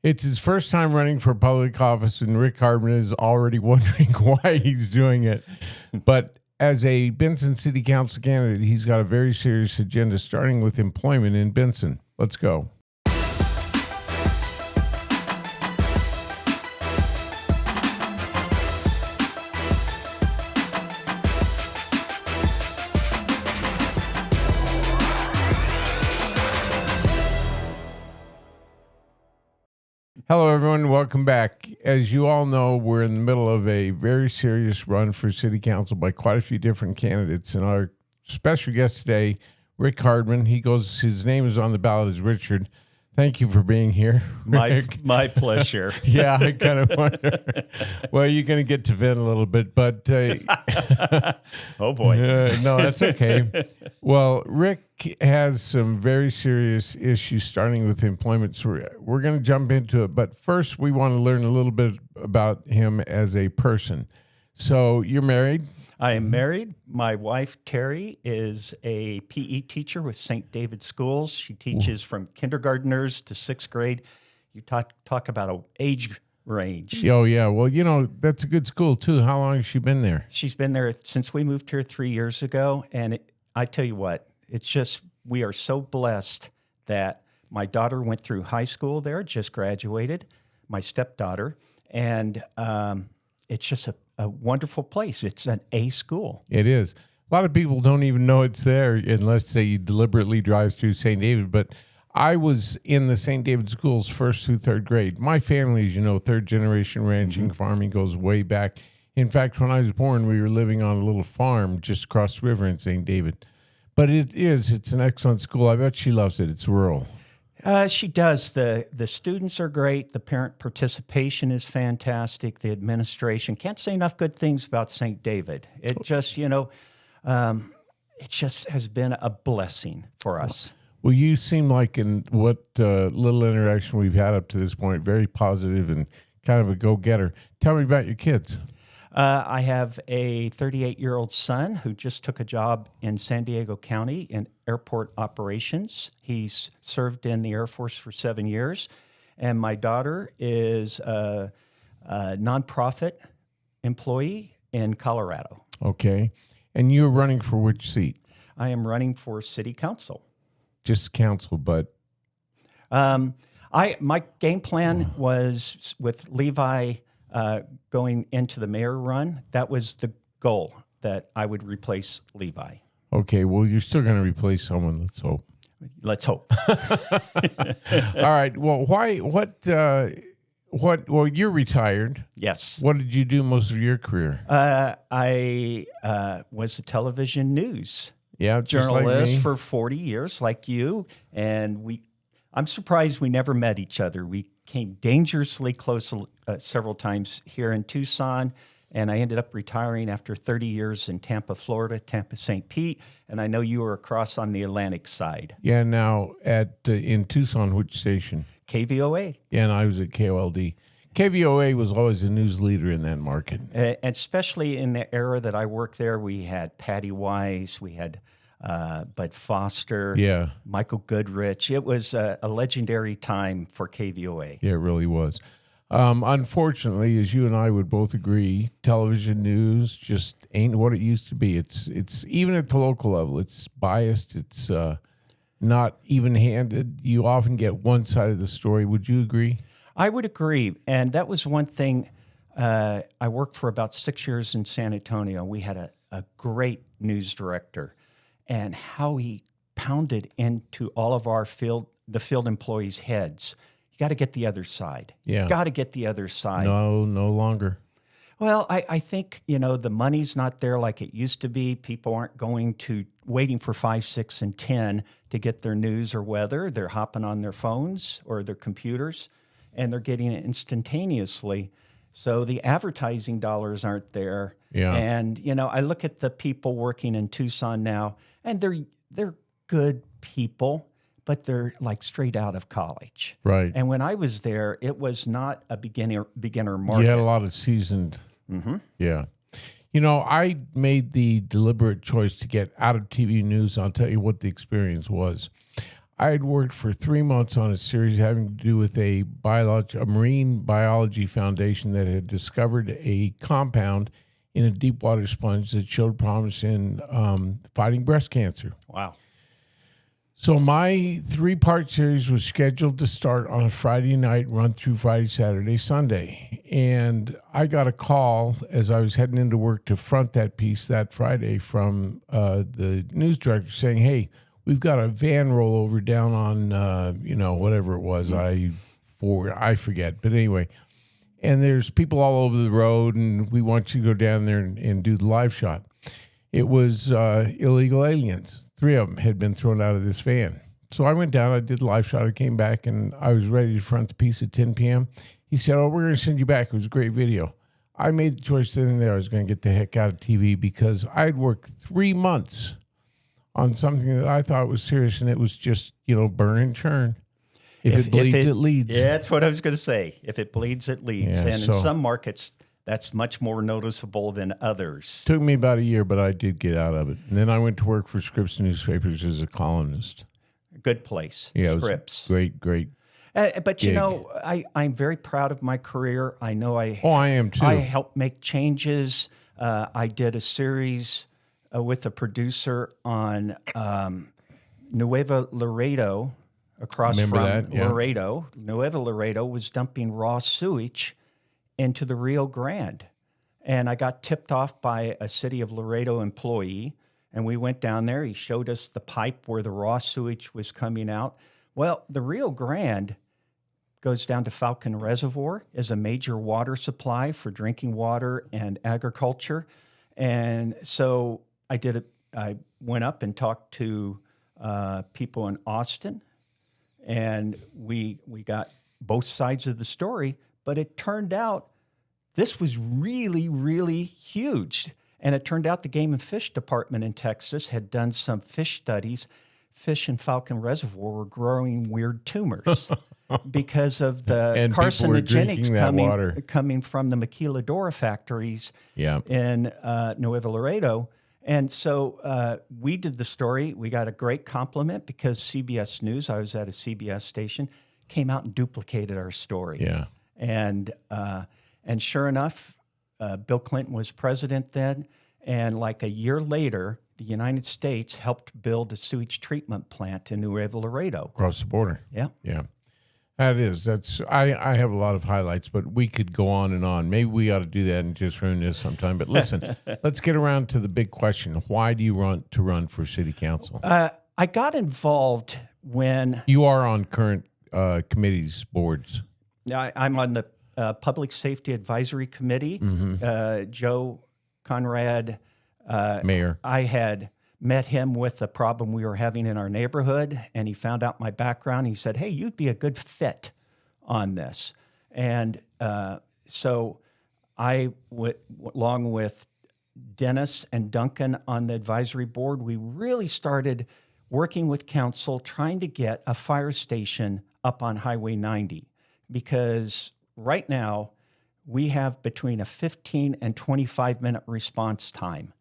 It's his first time running for public office, and Rick Hardman is already wondering why he's doing it. But as a Benson City Council candidate, he's got a very serious agenda, starting with employment in Benson. Let's go. Hello, everyone. Welcome back. As you all know, we're in the middle of a very serious run for city council by quite a few different candidates. And our special guest today, Rick Hardman, his name is on the ballot as Richard. Thank you for being here, Rick. My pleasure. Yeah, I kind of wonder. Well, you're going to get to vent a little bit, but... oh, boy. No, that's okay. Well, Rick has some very serious issues, starting with employment. So we're going to jump into it. But first, we want to learn a little bit about him as a person. So you're married? I am married. My wife, Terry, is a PE teacher with St. David's Schools. She teaches from kindergartners to sixth grade. You talk about an age range. Oh, yeah. Well, that's a good school, too. How long has she been there? She's been there since we moved here 3 years ago. And I tell you what, it's just, we are so blessed that my daughter went through high school there, just graduated, my stepdaughter. And it's just a wonderful place. It's an A school. It is. A lot of people don't even know it's there unless they deliberately drive through St. David. But I was in the St. David schools first through third grade. My family, as you know, third generation ranching, farming goes way back. In fact, when I was born, we were living on a little farm just across the river in St. David. But it's an excellent school. I bet she loves it. It's rural. She does. The students are great. The parent participation is fantastic. The administration, can't say enough good things about St. David. It just, it just has been a blessing for us. Well, you seem like, in what little interaction we've had up to this point, very positive and kind of a go-getter. Tell me about your kids. I have a 38-year-old son who just took a job in San Diego County in airport operations. He's served in the Air Force for 7 years. And my daughter is a nonprofit employee in Colorado. Okay. And you're running for which seat? I am running for city council. Just council, but... My game plan was with Levi going into the mayor run. That was the goal, that I would replace Levi. Okay, well, you're still going to replace someone. Let's hope. Let's hope. All right. Well, well, you're retired. Yes. What did you do most of your career? I was a television news journalist like for 40 years, like you. And I'm surprised we never met each other. We came dangerously close several times here in Tucson, and I ended up retiring after 30 years in Tampa, Florida, Tampa, St. Pete, and I know you were across on the Atlantic side. Yeah, now in Tucson, which station? KVOA. Yeah, and I was at KOLD. KVOA was always a news leader in that market. Especially in the era that I worked there, we had Patty Weiss, we had Bud Foster, Michael Goodrich. It was a legendary time for KVOA. Yeah, it really was. Unfortunately, as you and I would both agree, television news just ain't what it used to be. It's even at the local level, it's biased. It's not even-handed. You often get one side of the story. Would you agree? I would agree. And that was one thing. I worked for about 6 years in San Antonio. We had a great news director. And how he pounded into all of the field employees' heads. You got to get the other side. Yeah. Got to get the other side. No longer. Well, I think, the money's not there like it used to be. People aren't waiting for 5, 6, and 10 to get their news or weather. They're hopping on their phones or their computers, and they're getting it instantaneously. So the advertising dollars aren't there. Yeah. And, I look at the people working in Tucson now, and they're good people, but they're like straight out of college. Right. And when I was there, it was not a beginner market. You had a lot of seasoned. Mm-hmm. Yeah. I made the deliberate choice to get out of TV news. I'll tell you what the experience was. I had worked for 3 months on a series having to do with a marine biology foundation that had discovered a compound in a deep water sponge that showed promise in fighting breast cancer. Wow. So my 3-part series was scheduled to start on a Friday night, run through Friday, Saturday, Sunday. And I got a call as I was heading into work to front that piece that Friday from the news director saying, hey, we've got a van rollover down on, whatever it was, I forget. But anyway, and there's people all over the road, and we want you to go down there and do the live shot. It was illegal aliens. 3 of them had been thrown out of this van. So I went down, I did the live shot, I came back, and I was ready to front the piece at 10 p.m. He said, oh, we're going to send you back. It was a great video. I made the choice then and there I was going to get the heck out of TV because I'd worked 3 months on something that I thought was serious, and it was just, burn and churn. If it bleeds, it leads. Yeah, that's what I was going to say. If it bleeds, it leads. Yeah, and in some markets, that's much more noticeable than others. Took me about a year, but I did get out of it. And then I went to work for Scripps Newspapers as a columnist. Good place. Yeah, Scripps. Great. But gig. I'm very proud of my career. I know I am too. I helped make changes. I did a series with a producer on Nuevo Laredo, across Remember from that? Yeah. Laredo. Nuevo Laredo was dumping raw sewage into the Rio Grande. And I got tipped off by a City of Laredo employee, and we went down there. He showed us the pipe where the raw sewage was coming out. Well, the Rio Grande goes down to Falcon Reservoir, is a major water supply for drinking water and agriculture. And so I went up and talked to people in Austin, and we got both sides of the story, but it turned out this was really, really huge. And it turned out the Game and Fish Department in Texas had done some fish studies. Fish in Falcon Reservoir were growing weird tumors because of the carcinogenics coming from the maquiladora factories in Nuevo Laredo. And so we did the story. We got a great compliment because CBS News, I was at a CBS station, came out and duplicated our story. Yeah. And sure enough, Bill Clinton was president then. And like a year later, the United States helped build a sewage treatment plant in Nuevo Laredo. Across the border. Yeah. Yeah. I have a lot of highlights, but we could go on and on. Maybe we ought to do that and just ruin this sometime. But listen, let's get around to the big question. Why do you want to run for city council? I got involved when... You are on current committees, boards. I'm on the Public Safety Advisory Committee. Mm-hmm. Joe Conrad, Mayor. I had met him with a problem we were having in our neighborhood, and he found out my background. He said, hey, you'd be a good fit on this. And so I, along with Dennis and Duncan on the advisory board, we really started working with council trying to get a fire station up on Highway 90, because right now we have between a 15 and 25-minute response time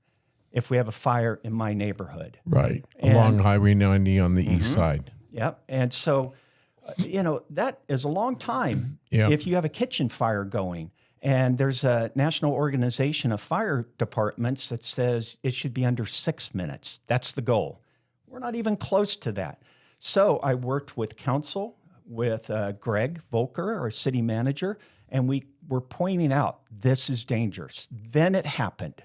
if we have a fire in my neighborhood. Right, along Highway 90 on the east side. Yep, and so, that is a long time Yep. if you have a kitchen fire going. And there's a national organization of fire departments that says it should be under 6 minutes. That's the goal. We're not even close to that. So I worked with council, with Greg Volker, our city manager, and we were pointing out this is dangerous. Then it happened.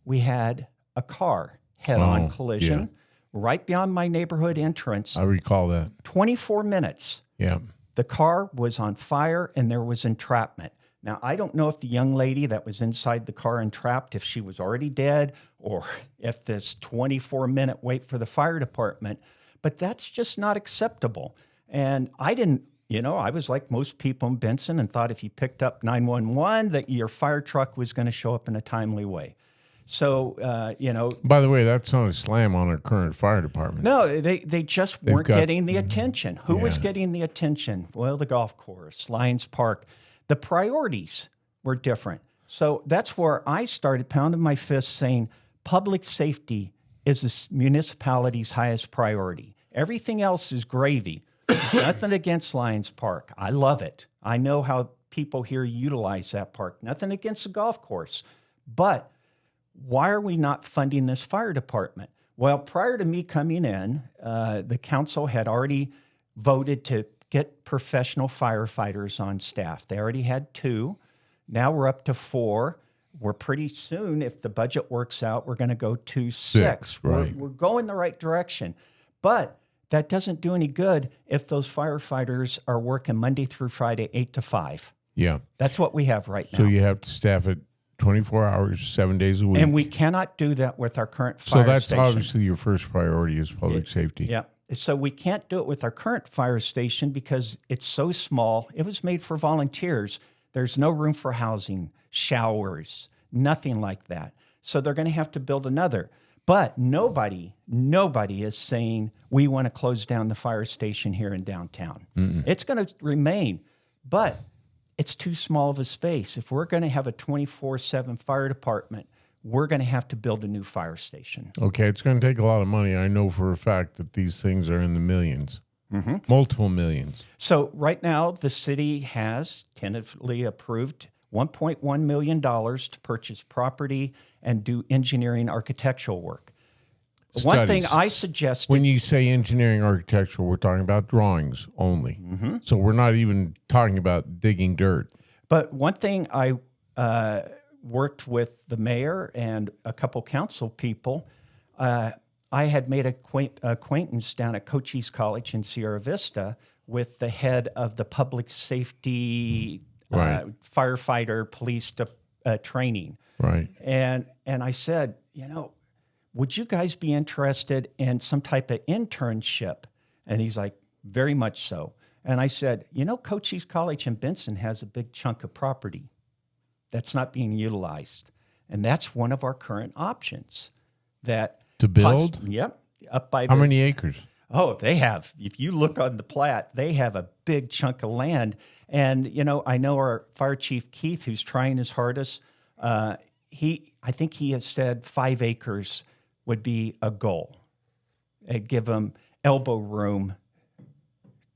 We had a car head-on collision right beyond my neighborhood entrance. I recall that. 24 minutes. Yeah. The car was on fire and there was entrapment. Now, I don't know if the young lady that was inside the car entrapped, if she was already dead, or if this 24-minute wait for the fire department, but that's just not acceptable. And I didn't, I was like most people in Benson and thought if you picked up 911 that your fire truck was going to show up in a timely way. So, By the way, that's not a slam on our current fire department. No, they just weren't getting the attention. Who was getting the attention? Well, the golf course, Lions Park. The priorities were different. So that's where I started pounding my fist saying public safety is the municipality's highest priority. Everything else is gravy. Nothing against Lions Park. I love it. I know how people here utilize that park. Nothing against the golf course. But why are we not funding this fire department? Well, prior to me coming in, the council had already voted to get professional firefighters on staff. They already had 2. Now we're up to 4. We're pretty soon, if the budget works out, we're going to go to 6. Right. We're going the right direction. But that doesn't do any good if those firefighters are working Monday through Friday, 8 to 5. Yeah. That's what we have right now. So you have to staff it 24 hours, 7 days a week. And we cannot do that with our current fire So that's station. obviously your first priority is public safety. Yeah. So we can't do it with our current fire station because it's so small. It was made for volunteers. There's no room for housing, showers, nothing like that. So they're going to have to build another. But nobody is saying we want to close down the fire station here in downtown. It's going to remain, but it's too small of a space. If we're going to have a 24/7 fire department, we're going to have to build a new fire station. Okay, it's going to take a lot of money. I know for a fact that these things are in the millions, multiple millions. So right now, the city has tentatively approved $1.1 million to purchase property and do engineering architectural work. One thing I suggested... When you say engineering architectural, we're talking about drawings only. So we're not even talking about digging dirt. But one thing I worked with the mayor and a couple council people. I had made acquaintance down at Cochise College in Sierra Vista with the head of the public safety firefighter police training. Right. And I said, would you guys be interested in some type of internship? And he's like, very much so. And I said, Cochise College in Benson has a big chunk of property that's not being utilized. And that's one of our current options. To build? Yep. Up by How many acres? Oh, they have. If you look on the plat, they have a big chunk of land. And, I know our fire chief, Keith, who's trying his hardest, I think he has said 5 acres would be a goal. It'd give them elbow room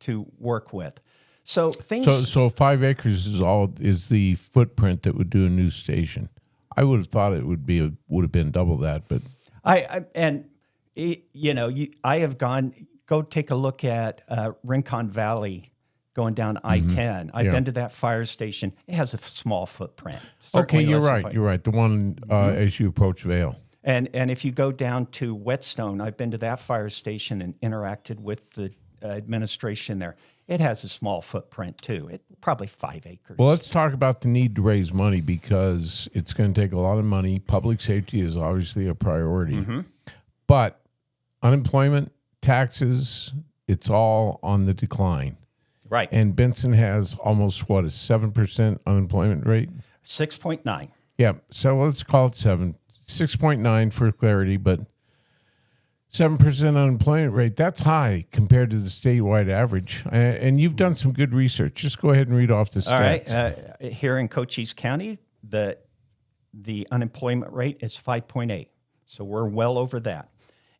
to work with. So things. So 5 acres is the footprint that would do a new station. I would have thought it would have been double that, but I have go take a look at Rincon Valley going down I-10. I've been to that fire station. It has a small footprint. Okay, you're right. You're right. The one as you approach Vale. And if you go down to Whetstone, I've been to that fire station and interacted with the administration there. It has a small footprint too. Probably 5 acres. Well, let's talk about the need to raise money because it's going to take a lot of money. Public safety is obviously a priority. But unemployment, taxes, it's all on the decline. Right. And Benson has almost, a 7% unemployment rate? 6.9. Yeah, so let's call it 7. 6.9 for clarity, but 7% unemployment rate, that's high compared to the statewide average. And you've done some good research. Just go ahead and read off the stats. All right. Here in Cochise County, the unemployment rate is 5.8. So we're well over that.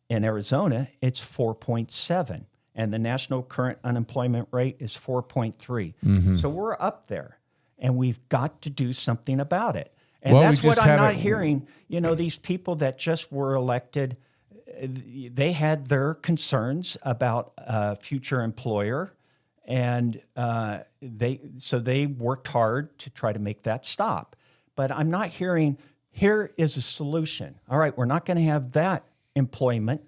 In Arizona, it's 4.7. And the national current unemployment rate is 4.3. So we're up there. And we've got to do something about it. And that's what I'm not hearing. These people that just were elected, they had their concerns about a future employer, and they worked hard to try to make that stop. But I'm not hearing, here is a solution. All right, we're not going to have that employment.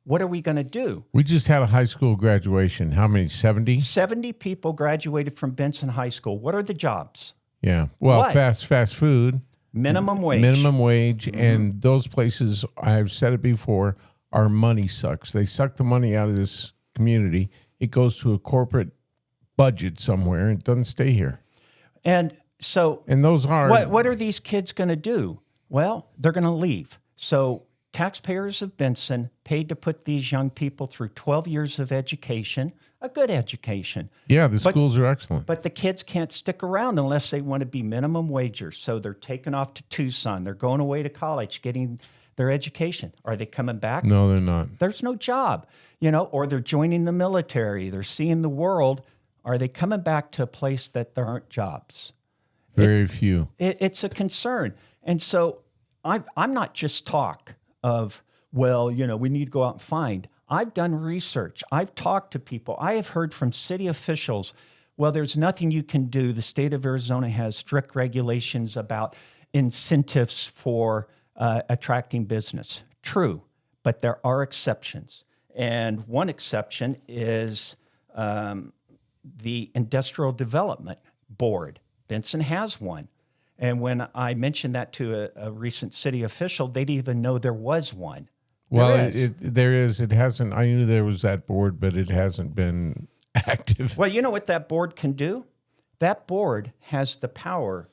What are we going to do? We just had a high school graduation. How many, 70? 70 people graduated from Benson High School. What are the jobs? Yeah. Well, What? fast food. Minimum wage. And those places, I've said it before, our money sucks. They suck the money out of this community. It goes to a corporate budget somewhere and it doesn't stay here. And so those are... What are these kids going to do? Well, they're going to leave. So taxpayers of Benson paid to put these young people through 12 years of education, a good education. Yeah, the schools are excellent. But the kids can't stick around unless they want to be minimum wagers. So they're taking off to Tucson. They're going away to college, getting their education. Are they coming back? No, they're not. There's no job, or they're joining the military. They're seeing the world. Are they coming back to a place that there aren't jobs? Very few. It's a concern. And so I'm not just talk of, we need to go out and find. I've done research. I've talked to people. I have heard from city officials, well, there's nothing you can do. The state of Arizona has strict regulations about incentives for attracting business. True, but there are exceptions. And one exception is the Industrial Development Board. Benson has one. And when I mentioned that to a recent city official, they didn't even know there was one. Well, there is. It hasn't. I knew there was that board, but it hasn't been active. Well, you know what that board can do? That board has the power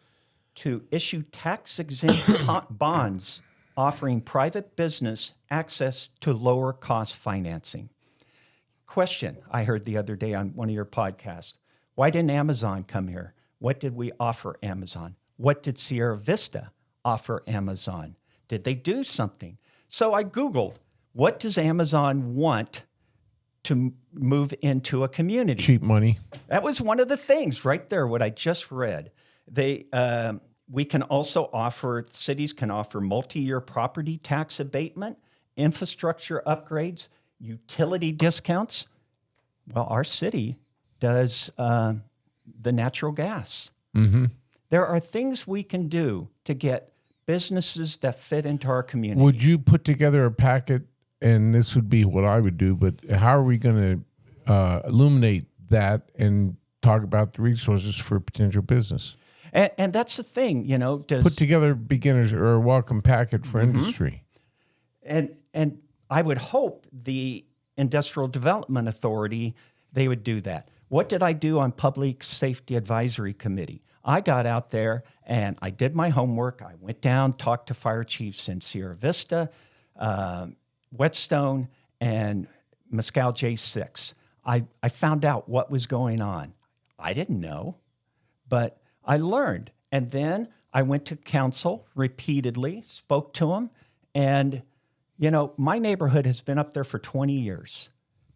to issue tax-exempt bonds offering private business access to lower-cost financing. Question I heard the other day on one of your podcasts. Why didn't Amazon come here? What did we offer Amazon? What did Sierra Vista offer Amazon? Did they do something? So I Googled, what does Amazon want to move into a community? Cheap money. That was one of the things right there, what I just read. We can also offer, cities can offer multi-year property tax abatement, infrastructure upgrades, utility discounts. Well, our city does the natural gas. Mm-hmm. There are things we can do to get businesses that fit into our community. Would you put together a packet, and this would be what I would do, but how are we going to illuminate that and talk about the resources for potential business? And that's the thing, put together beginners or a welcome packet for industry. And I would hope the Industrial Development Authority, they would do that. What did I do on Public Safety Advisory Committee? I got out there and I did my homework. I went down, talked to fire chiefs in Sierra Vista, Whetstone, and Mescal J6. I found out what was going on. I didn't know, but I learned. And then I went to council repeatedly, spoke to them. And, my neighborhood has been up there for 20 years.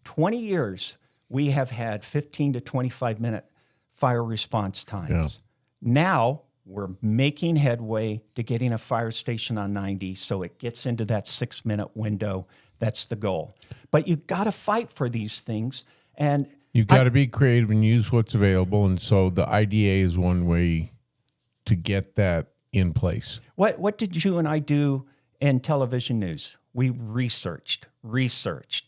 20 years, we have had 15 to 25-minute fire response times. Yeah. Now we're making headway to getting a fire station on 90 so it gets into that 6-minute window. That's the goal. But you've got to fight for these things. And you've got to be creative and use what's available. And so the IDA is one way to get that in place. What did you and I do in television news? We researched,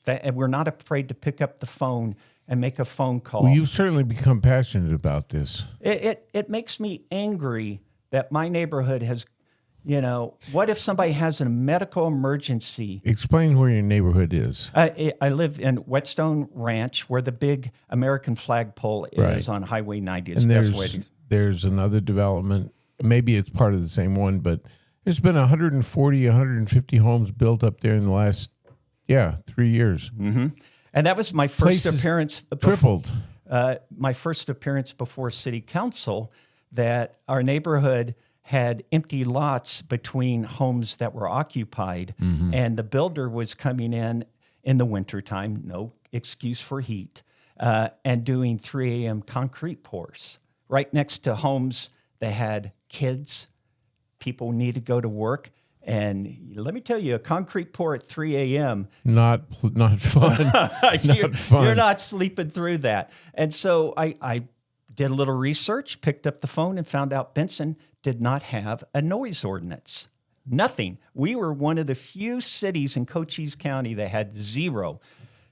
and we're not afraid to pick up the phone and make a phone call. Well, you've certainly become passionate about this. It makes me angry that my neighborhood has, what if somebody has a medical emergency? Explain where your neighborhood is. I live in Whetstone Ranch, where the big American flagpole is on Highway 90. And there's another development. Maybe it's part of the same one, but there's been 140, 150 homes built up there in the last, 3 years. Mm-hmm. And that was my first appearance. Tripled. My first appearance before city council, that our neighborhood had empty lots between homes that were occupied, and the builder was coming in the wintertime, no excuse for heat, and doing 3 a.m. concrete pours right next to homes that had kids. People need to go to work. And let me tell you, a concrete pour at 3 a.m. Not fun. Not fun. You're not sleeping through that. And so I did a little research, picked up the phone, and found out Benson did not have a noise ordinance. Nothing. We were one of the few cities in Cochise County that had zero.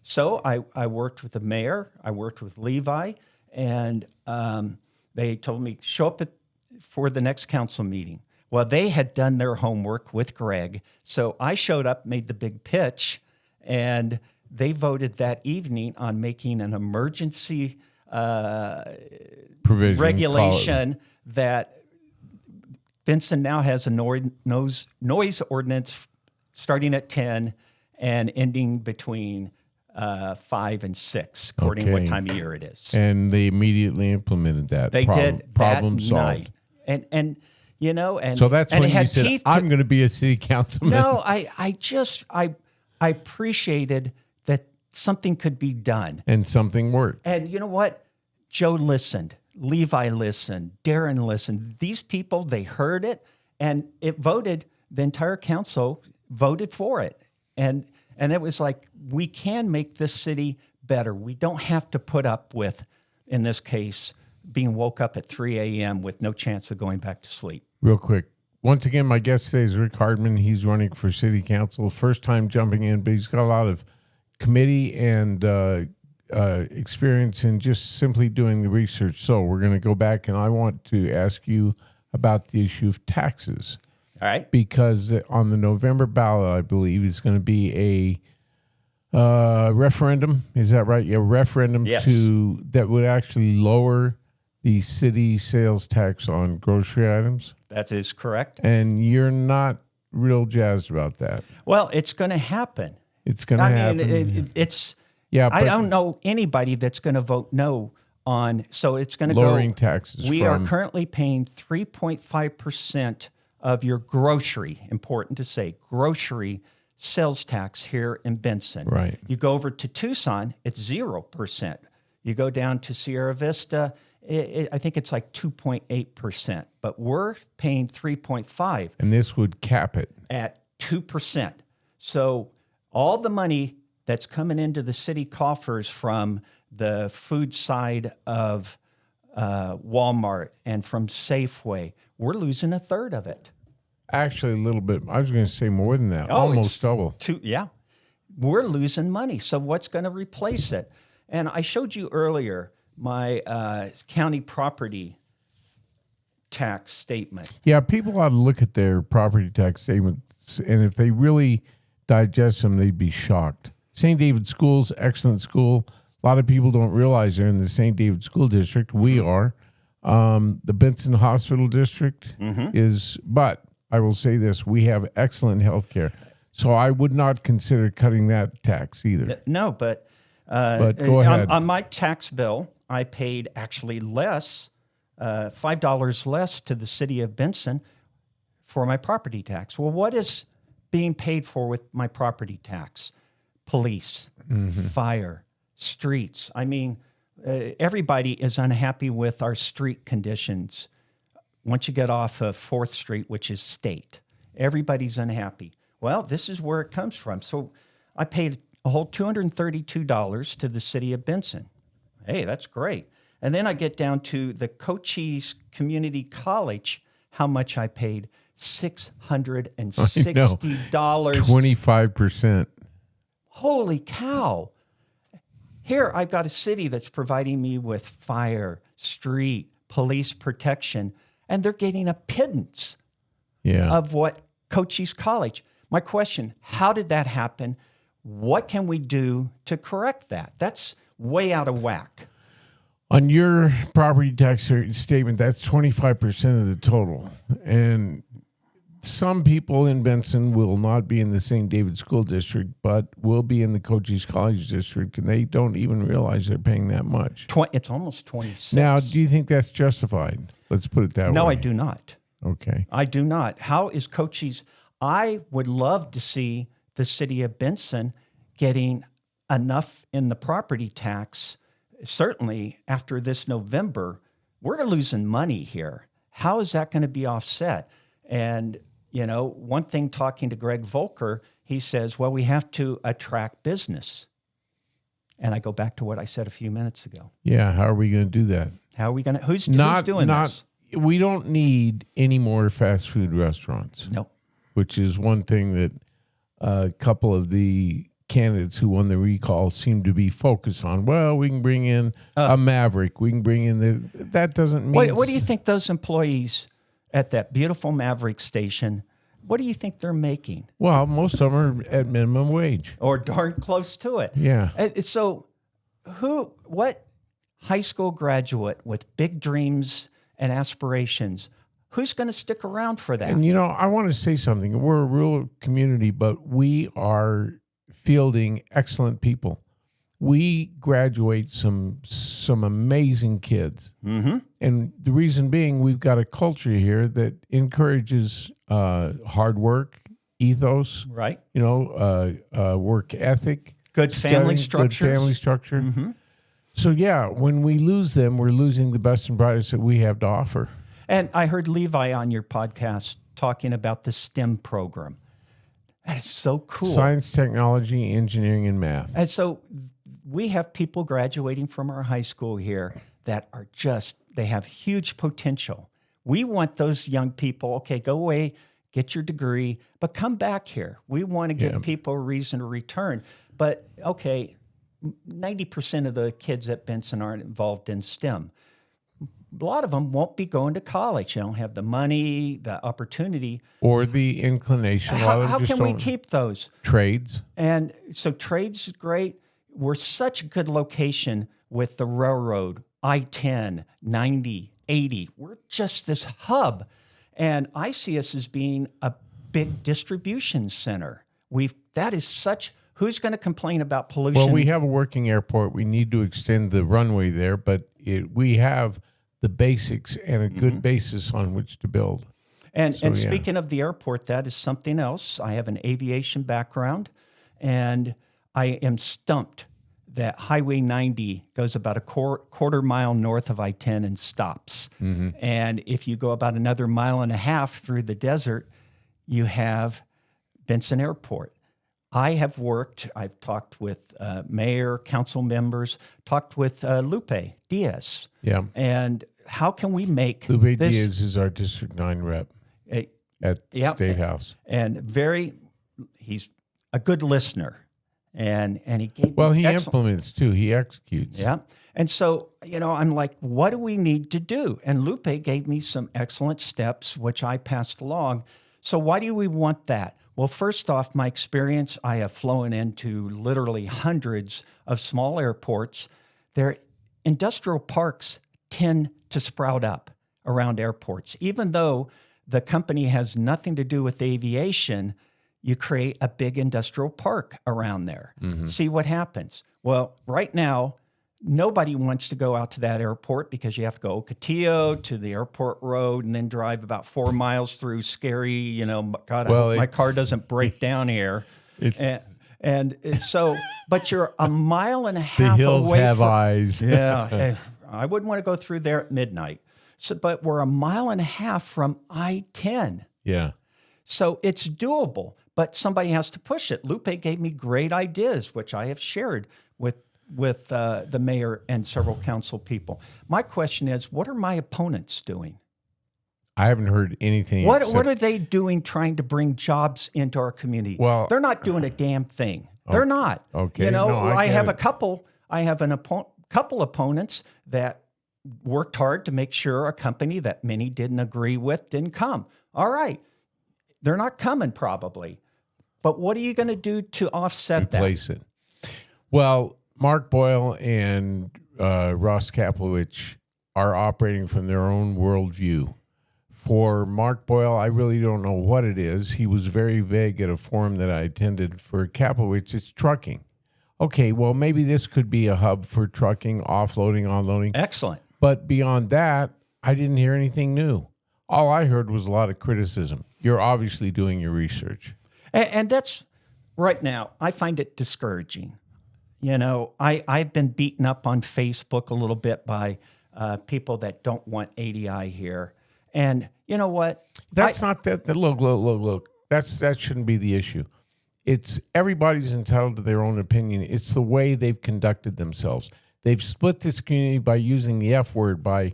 So I worked with the mayor. I worked with Levi, and they told me, show up for the next council meeting. Well, they had done their homework with Greg. So I showed up, made the big pitch, and they voted that evening on making an emergency provision regulation that Benson now has a noise ordinance starting at 10 and ending between 5 and 6, according to what time of year it is. And they immediately implemented that. They did Problem that solved. night. And you know, and So that's and when it had you said, teeth I'm going to be a city councilman. No, I appreciated that something could be done. And something worked. And you know what? Joe listened. Levi listened. Darren listened. These people, they heard it, and it voted. The entire council voted for it. And it was like, we can make this city better. We don't have to put up with, in this case, being woke up at 3 a.m. with no chance of going back to sleep. Real quick. Once again, my guest today is Rick Hardman. He's running for city council. First time jumping in, but he's got a lot of committee and experience in just simply doing the research. So we're going to go back, and I want to ask you about the issue of taxes. All right. Because on the November ballot, I believe, is going to be a referendum. Is that right? A referendum Yes. that would actually lower the city sales tax on grocery items. That is correct. And you're not real jazzed about that. Well, it's going to happen. It's going to happen. I mean, it's. Yeah, I but don't know anybody that's going to vote no on. So it's going to go. lowering taxes. We are currently paying 3.5% of your grocery. Important to say, grocery sales tax here in Benson. Right. You go over to Tucson, it's 0%. You go down to Sierra Vista, I think it's like 2.8%, but we're paying 3.5 And this would cap it. at 2%. So all the money that's coming into the city coffers from the food side of Walmart and from Safeway, we're losing a third of it. Actually, a little bit. I was going to say more than that. Oh, Almost it's double. Yeah. We're losing money. So what's going to replace it? And I showed you earlier my county property tax statement. Yeah, people ought to look at their property tax statements, and if they really digest them, they'd be shocked. St. David School's excellent school. A lot of people don't realize they're in the St. David School District. We are. The Benson Hospital District is, but I will say this, we have excellent health care. So I would not consider cutting that tax either. No, but go ahead. On my tax bill, I paid actually less, $5 less to the city of Benson for my property tax. Well, what is being paid for with my property tax? Police, fire, streets. I mean, everybody is unhappy with our street conditions. Once you get off of 4th Street, which is state, everybody's unhappy. Well, this is where it comes from. So I paid a whole $232 to the city of Benson. Hey, that's great. And then I get down to the Cochise Community College, how much I paid, $660. 25%. Holy cow. Here, I've got a city that's providing me with fire, street, police protection, and they're getting a pittance of what Cochise College. My question, how did that happen? What can we do to correct that? That's way out of whack. On your property tax statement, that's 25% of the total. And some people in Benson will not be in the St. David School District, but will be in the Cochise College District, and they don't even realize they're paying that much. It's almost 26. Now, do you think that's justified? Let's put it that way. No, I do not. Okay. I do not. How is Cochise? I would love to see the city of Benson getting enough in the property tax. Certainly after this November, we're losing money here. How is that going to be offset? And, you know, one thing talking to Greg Volker, he says, well, we have to attract business. And I go back to what I said a few minutes ago. Yeah, how are we going to do that? How are we going to, who's doing this? We don't need any more fast food restaurants. No. Which is one thing that a couple of the candidates who won the recall seem to be focused on. Well, we can bring in a Maverick. We can bring in that doesn't mean... What do you think those employees at that beautiful Maverick station, what do you think they're making? Well, most of them are at minimum wage. Or darn close to it. Yeah. So what high school graduate with big dreams and aspirations, who's going to stick around for that? And, you know, I want to say something. We're a rural community, but we are fielding excellent people. we graduate some amazing kids. Mm-hmm. And the reason being, we've got a culture here that encourages hard work, ethos, Right. Work ethic, Good family structures. Good family structure. Mm-hmm. So yeah, when we lose them, we're losing the best and brightest that we have to offer. And I heard Levi on your podcast talking about the STEM program. That is so cool. Science, technology, engineering, and math. And so we have people graduating from our high school here that are they have huge potential. We want those young people, okay, go away, get your degree, but come back here. We want to give people a reason to return. But okay, 90% of the kids at Benson aren't involved in STEM. A lot of them won't be going to college. They don't have the money, the opportunity. Or the inclination. How can we keep those? Trades. And so trades is great. We're such a good location with the railroad, I-10, 90, 80. We're just this hub. And I see us as being a big distribution center. Who's going to complain about pollution? Well, we have a working airport. We need to extend the runway there, but we have the basics and a good basis on which to build. And speaking of the airport, that is something else. I have an aviation background, and I am stumped that Highway 90 goes about a quarter mile north of I-10 and stops. Mm-hmm. And if you go about another mile and a half through the desert, you have Benson Airport. I've talked with mayor, council members, talked with Lupe Diaz. Yeah. And how can we make Lupe Diaz is our District 9 rep at State House. And he's a good listener. And he gave he implements too. He executes. Yeah. And so, I'm like, what do we need to do? And Lupe gave me some excellent steps, which I passed along. So why do we want that? Well, first off, my experience, I have flown into literally hundreds of small airports. Their industrial parks tend to sprout up around airports. Even though the company has nothing to do with aviation, you create a big industrial park around there. Mm-hmm. See what happens. Well, right now, nobody wants to go out to that airport because you have to go Ocotillo to the airport road and then drive about 4 miles through scary, God, I hope my car doesn't break down here. And so, but you're a mile and a half away. The hills have eyes. Yeah. I wouldn't want to go through there at midnight. So, but we're a mile and a half from I-10. Yeah. So it's doable, but somebody has to push it. Lupe gave me great ideas, which I have shared with the mayor and several council people. My question is, what are my opponents doing? I haven't heard anything. What are they doing trying to bring jobs into our community? Well, they're not doing a damn thing. They're not. Okay. I have a couple opponents that worked hard to make sure a company that many didn't agree with didn't come. All right. They're not coming probably. But what are you going to do to offset that? Replace it. Well, Mark Boyle and Ross Kaplowitz are operating from their own worldview. For Mark Boyle, I really don't know what it is. He was very vague at a forum that I attended. For Kaplowitz, it's trucking. Okay, well, maybe this could be a hub for trucking, offloading, unloading. Excellent. But beyond that, I didn't hear anything new. All I heard was a lot of criticism. You're obviously doing your research. And that's, right now, I find it discouraging. I've been beaten up on Facebook a little bit by people that don't want ADI here. And you know what? That's not that. Look. That shouldn't be the issue. It's everybody's entitled to their own opinion. It's the way they've conducted themselves. They've split this community by using the F word, by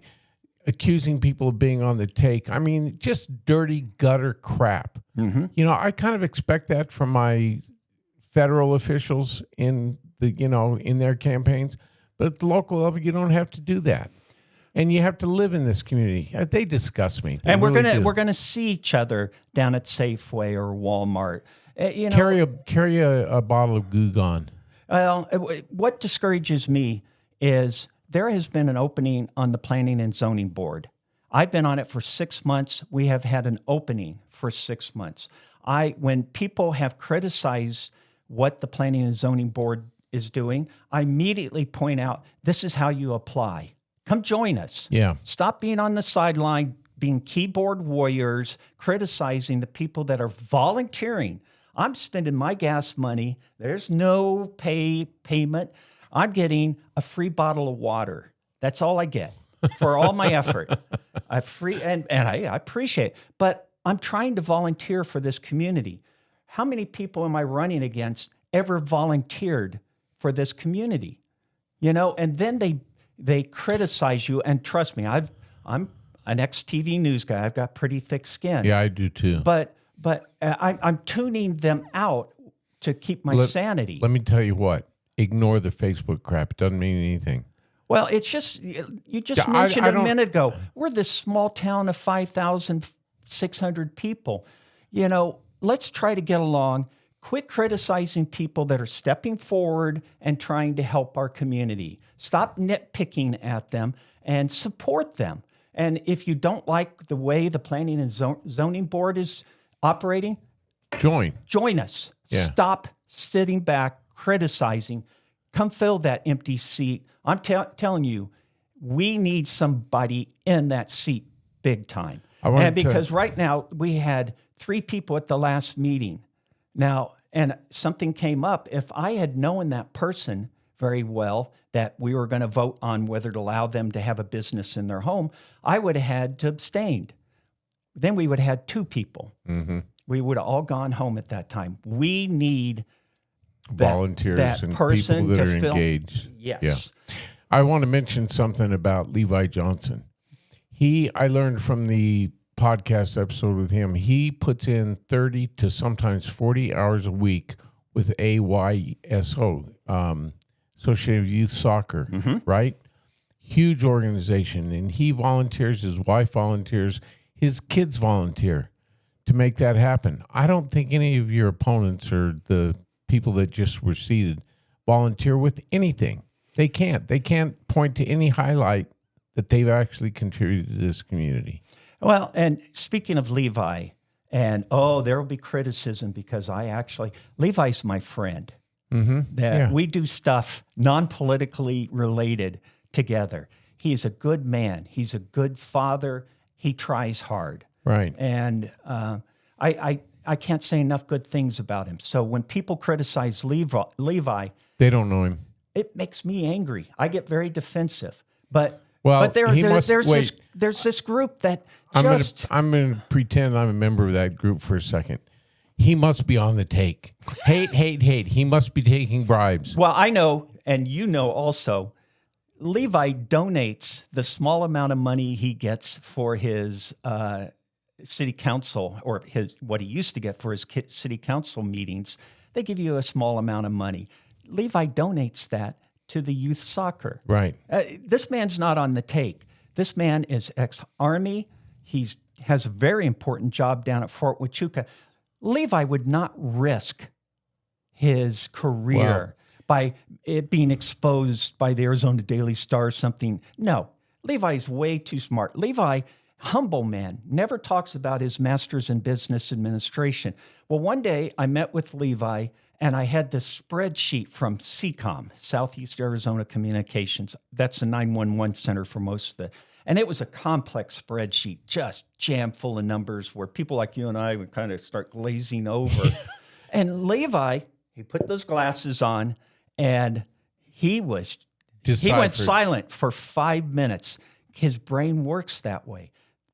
accusing people of being on the take. I mean, just dirty gutter crap. Mm-hmm. I kind of expect that from my federal officials in their campaigns, but at the local level, you don't have to do that. And you have to live in this community. They disgust me. And we're gonna see each other down at Safeway or Walmart. Carry a bottle of Goo Gone. Well, what discourages me is there has been an opening on the Planning and Zoning Board. I've been on it for 6 months. We have had an opening for 6 months. When people have criticized what the Planning and Zoning Board is doing, I immediately point out, this is how you apply. Come join us. Yeah. Stop being on the sideline, being keyboard warriors, criticizing the people that are volunteering. I'm spending my gas money. There's no payment. I'm getting a free bottle of water. That's all I get for all my effort. And I appreciate it. But I'm trying to volunteer for this community. How many people am I running against ever volunteered for this community? You know, and then they criticize you. And trust me, I'm an ex-TV news guy. I've got pretty thick skin. Yeah, I do too. But I'm tuning them out to keep my sanity. Let me tell you what. Ignore the Facebook crap. It doesn't mean anything. Well, it's just, you just mentioned a minute ago, we're this small town of 5,600 people. You know, let's try to get along. Quit criticizing people that are stepping forward and trying to help our community. Stop nitpicking at them and support them. And if you don't like the way the Planning and Zoning Board is operating, join us. Yeah. Stop sitting back, criticizing. Come fill that empty seat. I'm telling you, we need somebody in that seat big time. And because right now we had 3 people at the last meeting. Now, and something came up. If I had known that person very well, that we were going to vote on whether to allow them to have a business in their home, I would have had to abstain. Then we would have had 2 people. Mm-hmm. We would have all gone home at that time. We need volunteers and people that are engaged. Yes. Yeah. I want to mention something about Levi Johnson. I learned from the podcast episode with him, he puts in 30 to sometimes 40 hours a week with AYSO, Associated Youth Soccer, right? Huge organization. And he volunteers, his wife volunteers, his kids volunteer to make that happen. I don't think any of your opponents or the people that just were seated volunteer with anything. They can't. They can't point to any highlight that they've actually contributed to this community. Well, and speaking of Levi, and there will be criticism because Levi's my friend. Mm-hmm. We do stuff non-politically related together. He's a good man. He's a good father. He tries hard. Right. And I can't say enough good things about him. So when people criticize Levi, they don't know him. It makes me angry. I get very defensive. But there's this group that I'm going to pretend I'm a member of that group for a second. He must be on the take. Hate. He must be taking bribes. Well, I know, and you know also, Levi donates the small amount of money he gets for his city council, or what he used to get for his city council meetings. They give you a small amount of money. Levi donates that to the youth soccer. Right. This man's not on the take. This man is ex-Army. He has a very important job down at Fort Huachuca. Levi would not risk his career by it being exposed by the Arizona Daily Star or something. No, Levi's way too smart. Levi, humble man, never talks about his master's in business administration. Well, one day I met with Levi and I had this spreadsheet from CCOM, Southeast Arizona Communications. That's the 911 center for most of the, and it was a complex spreadsheet, just jam full of numbers where people like you and I would kind of start glazing over. And Levi, he put those glasses on and he went silent for 5 minutes. His brain works that way.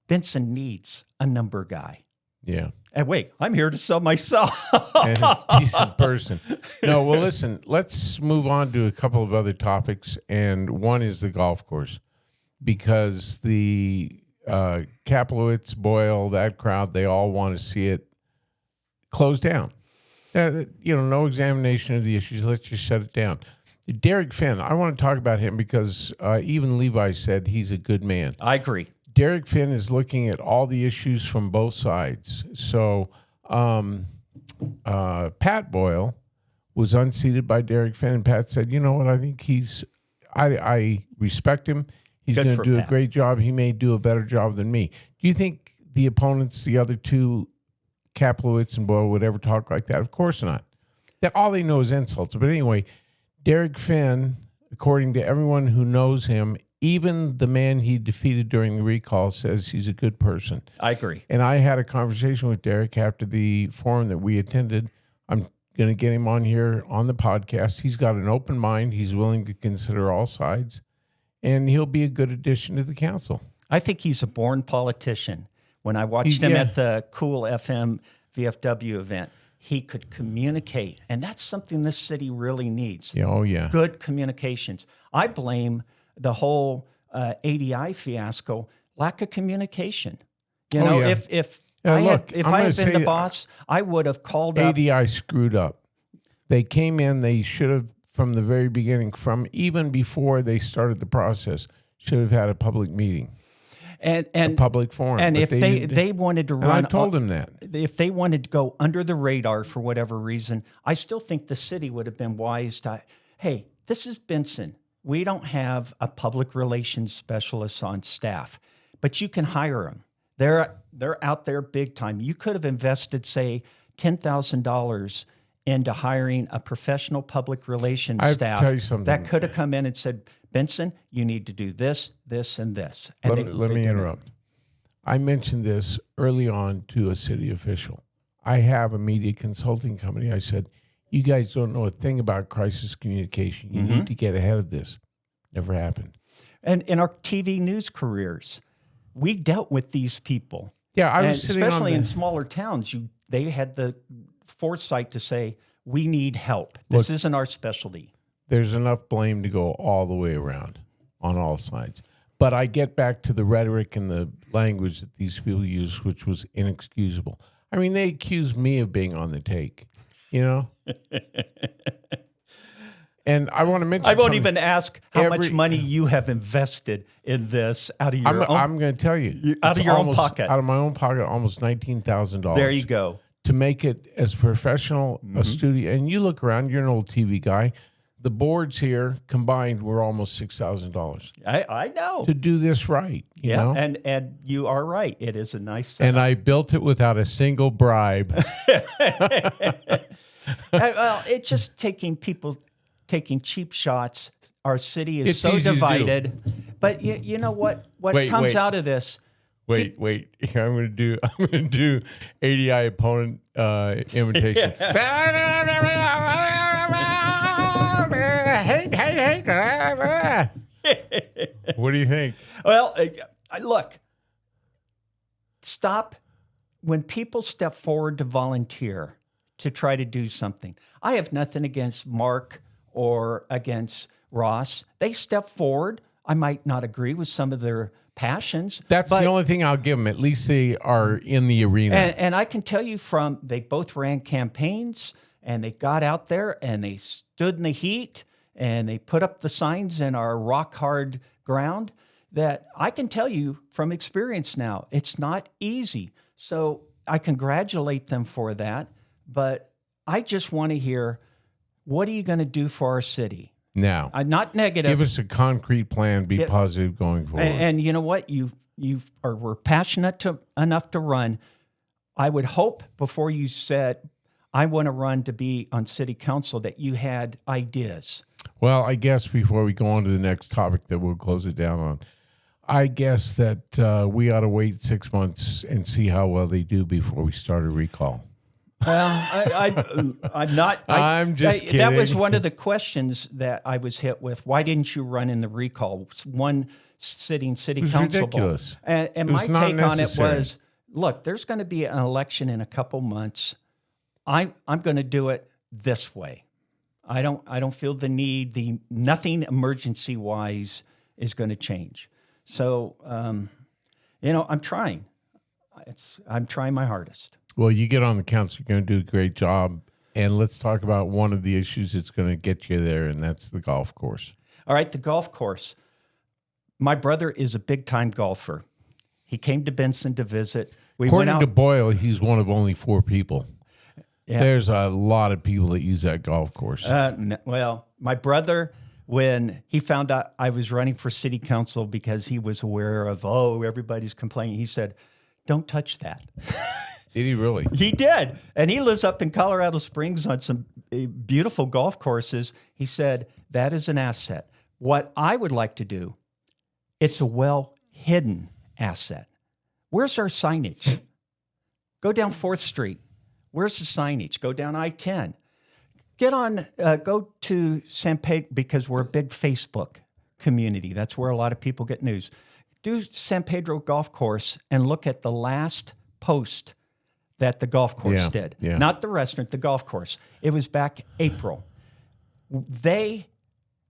Benson needs a number guy. Yeah. And wait, I'm here to sell myself. And a decent person. No, well, listen, let's move on to a couple of other topics. And one is the golf course. Because the Kaplowitz, Boyle, that crowd, they all want to see it closed down. No examination of the issues. Let's just shut it down. Derek Finn, I want to talk about him because even Levi said he's a good man. I agree. Derek Finn is looking at all the issues from both sides. So Pat Boyle was unseated by Derek Finn, and Pat said, you know what, I think I respect him. He's going to do a great job. He may do a better job than me. Do you think the opponents, the other two, Kaplowitz and Boyle, would ever talk like that? Of course not. All they know is insults. But anyway, Derek Finn, according to everyone who knows him, even the man he defeated during the recall, says he's a good person. I agree. And I had a conversation with Derek after the forum that we attended. I'm going to get him on here on the podcast. He's got an open mind. He's willing to consider all sides, and he'll be a good addition to the council. I think he's a born politician. When I watched him at the Cool FM VFW event, he could communicate, and that's something this city really needs. Yeah, oh, yeah. Good communications. I blame the whole ADI fiasco, lack of communication. You know, yeah. if I had been the boss, I would have called up. ADI screwed up. They came in, they should have, from the very beginning, from even before they started the process, should have had a public meeting. And a public forum. And if they wanted to run, I told him that if they wanted to go under the radar for whatever reason, I still think the city would have been wise to, hey, this is Benson. We don't have a public relations specialist on staff, but you can hire them. They're out there big time. You could have invested, say, $10,000 into hiring a professional public relations staff tell you something. that could have come in and said, Benson, you need to do this, this, and this. And let me interrupt. I mentioned this early on to a city official. I have a media consulting company. I said, you guys don't know a thing about crisis communication. You need to get ahead of this. Never happened. And in our TV news careers, we dealt with these people. Yeah, I was sitting especially in smaller towns. They had the foresight to say, we need help. This isn't our specialty. There's enough blame to go all the way around on all sides. But I get back to the rhetoric and the language that these people use, which was inexcusable. I mean, they accused me of being on the take, you know? And I want to mention I won't even ask how much money you have invested in this out of your own. I'm going to tell you. Out of your own pocket. Out of my own pocket, almost $19,000. There you go. To make it as professional a studio. And you look around, you're an old TV guy. The boards here combined were almost $6,000. I know. To do this right. You know? And you are right. It is a nice setup. And I built it without a single bribe. Well, it's just taking cheap shots. Our city is so divided. But you know what? What comes out of this? Wait. Here, I'm going to do ADI opponent imitation. Hate. What do you think? Well, look. Stop when people step forward to volunteer to try to do something. I have nothing against Mark or against Ross. They step forward. I might not agree with some of their passions. That's the only thing I'll give them. At least they are in the arena. And I can tell you they both ran campaigns and they got out there and they stood in the heat and they put up the signs in our rock hard ground that I can tell you from experience now, it's not easy. So I congratulate them for that. But I just want to hear, what are you going to do for our city? Now, not negative. Give us a concrete plan. Be positive going forward. And you know what? Were passionate enough to run. I would hope before you said, I want to run to be on city council, that you had ideas. Well, I guess before we go on to the next topic that we'll close it down on, I guess that we ought to wait 6 months and see how well they do before we start a recall. Well, I'm not. I'm just kidding. That was one of the questions that I was hit with. Why didn't you run in the recall? One sitting city council. Ridiculous. And my take on it was, look, there's going to be an election in a couple months. I'm going to do it this way. I don't feel the need. Nothing emergency wise is going to change. So, I'm trying. I'm trying my hardest. Well, you get on the council, you're going to do a great job. And let's talk about one of the issues that's going to get you there, and that's the golf course. All right, the golf course. My brother is a big-time golfer. He came to Benson to visit. According to Boyle, he's one of only 4 people. Yeah. There's a lot of people that use that golf course. Well, my brother, when he found out I was running for city council because he was aware of, everybody's complaining, he said, don't touch that. Did he really? He did. And he lives up in Colorado Springs on some beautiful golf courses. He said, that is an asset. What I would like to do, it's a well-hidden asset. Where's our signage? Go down 4th Street. Where's the signage? Go down I-10. Go to San Pedro, because we're a big Facebook community. That's where a lot of people get news. Do San Pedro Golf Course and look at the last post that the golf course did. Yeah. Not the restaurant, the golf course. It was back April.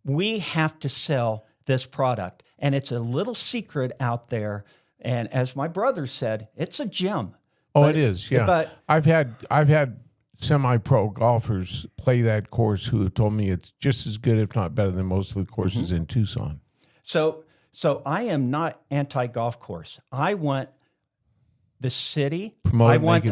We have to sell this product, and it's a little secret out there. And as my brother said, it's a gem. Oh, it is. Yeah. But I've had semi-pro golfers play that course who have told me it's just as good, if not better, than most of the courses in Tucson. So I am not anti-golf course. I want the city. I want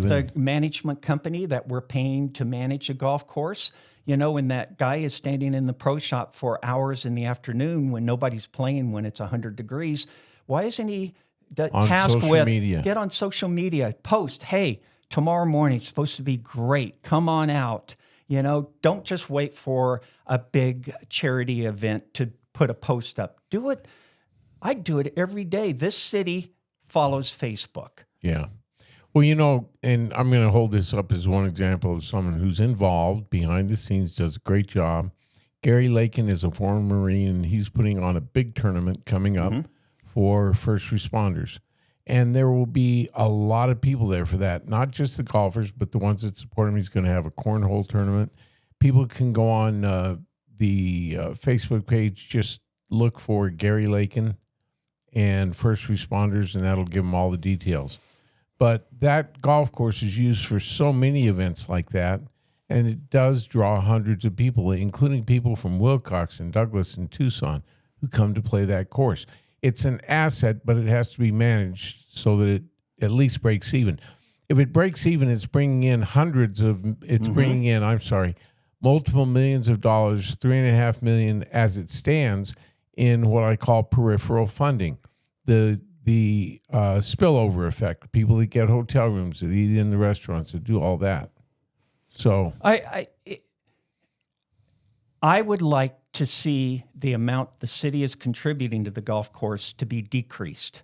the management company that we're paying to manage a golf course. You know, when that guy is standing in the pro shop for hours in the afternoon when nobody's playing, when it's 100 degrees, why isn't he tasked with get on social media, post, hey, tomorrow morning it's supposed to be great. Come on out. You know, don't just wait for a big charity event to put a post up. Do it. I do it every day. This city follows Facebook. Yeah. Well, you know, and I'm going to hold this up as one example of someone who's involved behind the scenes, does a great job. Gary Lakin is a former Marine, and he's putting on a big tournament coming up for first responders. And there will be a lot of people there for that, not just the golfers, but the ones that support him. He's going to have a cornhole tournament. People can go on the Facebook page, just look for Gary Lakin and first responders, and that'll give them all the details. But that golf course is used for so many events like that, and it does draw hundreds of people, including people from Wilcox and Douglas and Tucson, who come to play that course. It's an asset, but it has to be managed so that it at least breaks even. If it breaks even, it's bringing in multiple millions of dollars, $3.5 million as it stands, in what I call peripheral funding. The spillover effect, people that get hotel rooms, that eat in the restaurants, that do all that. So I would like to see the amount the city is contributing to the golf course to be decreased.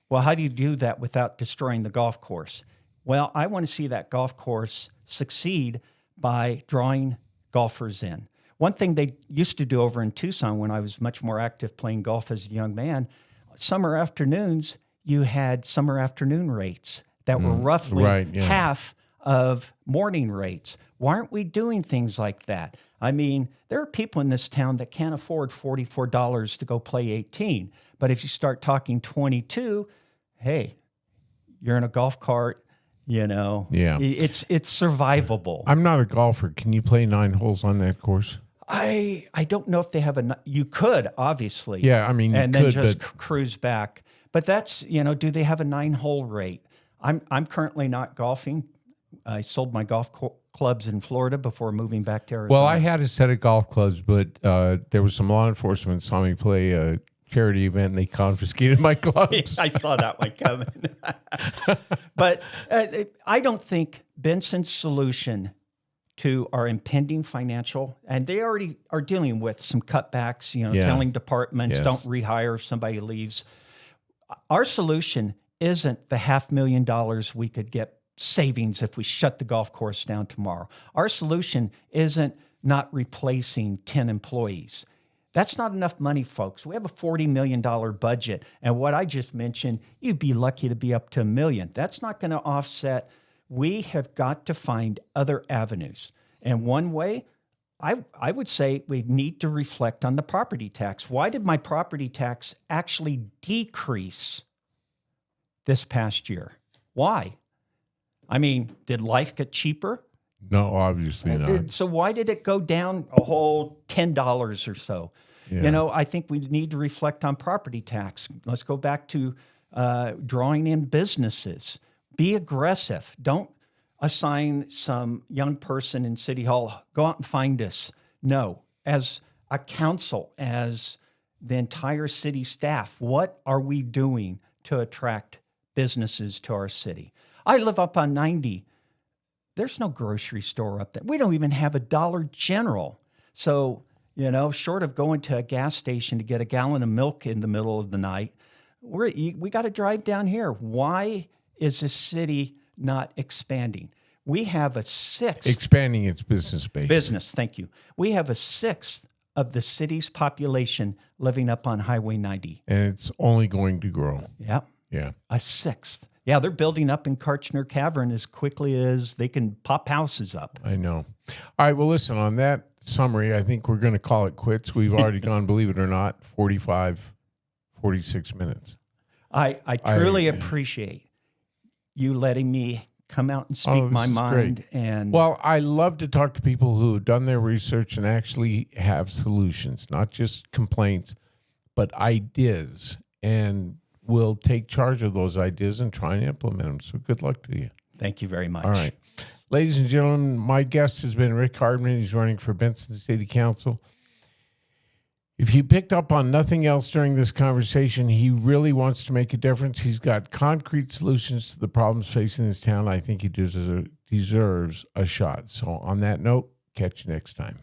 Well, how do you do that without destroying the golf course? Well, I want to see that golf course succeed by drawing golfers in. One thing they used to do over in Tucson when I was much more active playing golf as a young man, summer afternoons, you had summer afternoon rates that were roughly half of morning rates. Why aren't we doing things like that? I mean, there are people in this town that can't afford $44 to go play 18. But if you start talking 22, hey, you're in a golf cart, you know. Yeah. It's survivable. I'm not a golfer. Can you play 9 holes on that course? I don't know if they have you could, obviously. Yeah, I mean, and then just cruise back. But that's, you know, do they have a 9-hole rate? I'm currently not golfing. I sold my golf clubs in Florida before moving back to Arizona. Well, I had a set of golf clubs, but there was some law enforcement saw me play a charity event, and they confiscated my clubs. I saw that one coming. But I don't think Benson's solution to our impending financial, and they already are dealing with some cutbacks, you know, telling departments don't rehire if somebody leaves. Our solution isn't the $500,000 we could get savings if we shut the golf course down tomorrow. Our solution isn't not replacing 10 employees. That's not enough money, folks. We have a $40 million budget. And what I just mentioned, you'd be lucky to be up to $1 million. That's not going to offset. We have got to find other avenues. And one way, I would say we need to reflect on the property tax. Why did my property tax actually decrease this past year? Why? I mean, did life get cheaper? No, obviously not. So why did it go down a whole $10 or so? Yeah. You know, I think we need to reflect on property tax. Let's go back to drawing in businesses. Be aggressive. Don't assign some young person in City Hall, go out and find us. No, as a council, as the entire city staff, what are we doing to attract businesses to our city? I live up on 90. There's no grocery store up there. We don't even have a Dollar General. So, short of going to a gas station to get a gallon of milk in the middle of the night, we got to drive down here. Why is this city not expanding? We have a sixth. Expanding its business base. Business, thank you. We have a sixth of the city's population living up on Highway 90. And it's only going to grow. Yep. Yeah. A sixth. Yeah, they're building up in Kartchner Cavern as quickly as they can pop houses up. I know. All right, well, listen, on that summary, I think we're going to call it quits. We've already gone, believe it or not, 46 minutes. I truly appreciate you letting me come out and speak my mind. And well, I love to talk to people who have done their research and actually have solutions, not just complaints, but ideas, and will take charge of those ideas and try and implement them. So good luck to you. Thank you very much. All right. Ladies and gentlemen, my guest has been Rick Hardman. He's running for Benson City Council. If you picked up on nothing else during this conversation, he really wants to make a difference. He's got concrete solutions to the problems facing this town. I think he deserves a shot. So on that note, catch you next time.